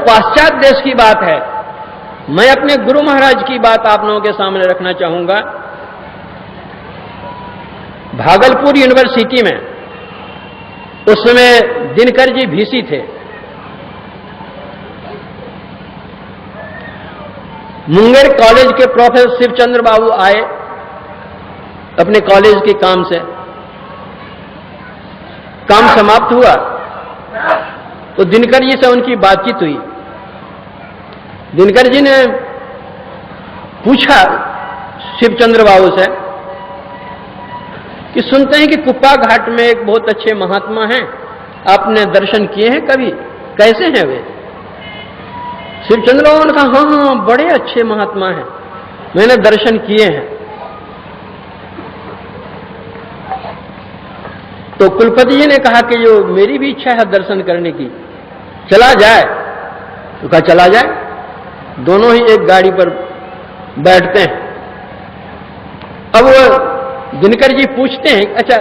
पाश्चात्य देश की बात है। मैं अपने गुरु महाराज की बात आप लोगों के सामने रखना चाहूंगा। भागलपुर यूनिवर्सिटी में उस समय दिनकर जी वीसी थे। मुंगेर कॉलेज के प्रोफेसर शिवचंद्र बाबू आए अपने कॉलेज के काम से। काम समाप्त हुआ तो दिनकर जी से उनकी बातचीत हुई। दिनकर जी ने पूछा शिवचंद्र बाबू से कि सुनते हैं कि कुप्पा घाट में एक बहुत अच्छे महात्मा हैं, आपने दर्शन किए हैं कभी, कैसे हैं वे? शिवचंद्र बाबू ने कहा हाँ, बड़े अच्छे महात्मा हैं, मैंने दर्शन किए हैं। तो कुलपति जी ने कहा कि जो मेरी भी इच्छा है दर्शन करने की, चला जाए? तो कहा चला जाए। दोनों ही एक गाड़ी पर बैठते हैं। अब वो दिनकर जी पूछते हैं, अच्छा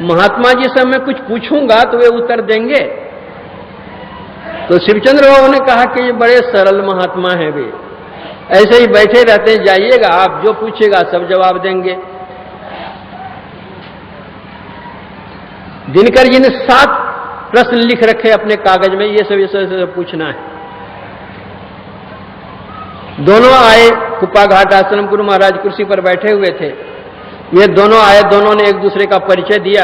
महात्मा जी से मैं कुछ पूछूंगा तो वे उत्तर देंगे? तो शिवचंद्र बाबू ने कहा कि ये बड़े सरल महात्मा हैं, वे ऐसे ही बैठे रहते हैं, जाइएगा आप जो पूछेगा सब जवाब देंगे। दिनकर जी ने 7 प्रश्न लिख रखे अपने कागज में, ये सब पूछना है। दोनों आए, कुप्पा घाट आश्रम गुरु महाराज कुर्सी पर बैठे हुए थे। ये दोनों आए, दोनों ने एक दूसरे का परिचय दिया।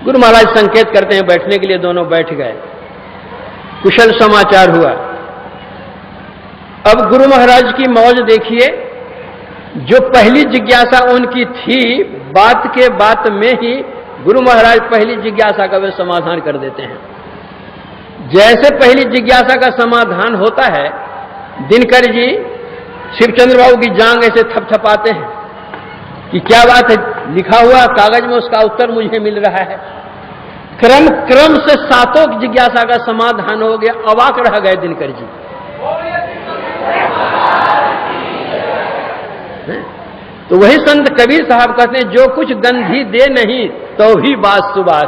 गुरु महाराज संकेत करते हैं बैठने के लिए, दोनों बैठ गए। कुशल समाचार हुआ। अब गुरु महाराज की मौज देखिए, जो पहली जिज्ञासा उनकी थी, बात के बात में ही गुरु महाराज पहली जिज्ञासा का वे समाधान कर देते हैं। जैसे पहली जिज्ञासा का समाधान होता है, दिनकर जी शिवचंद्र बाबू की जांग ऐसे थपथपाते हैं कि क्या बात है, लिखा हुआ कागज में उसका उत्तर मुझे मिल रहा है। क्रम से 7 जिज्ञासा का समाधान हो गया। अवाक रह गए दिनकर जी। तो वही संत कबीर साहब कहते हैं, जो कुछ गंधी दे नहीं तो भी बात सुबास।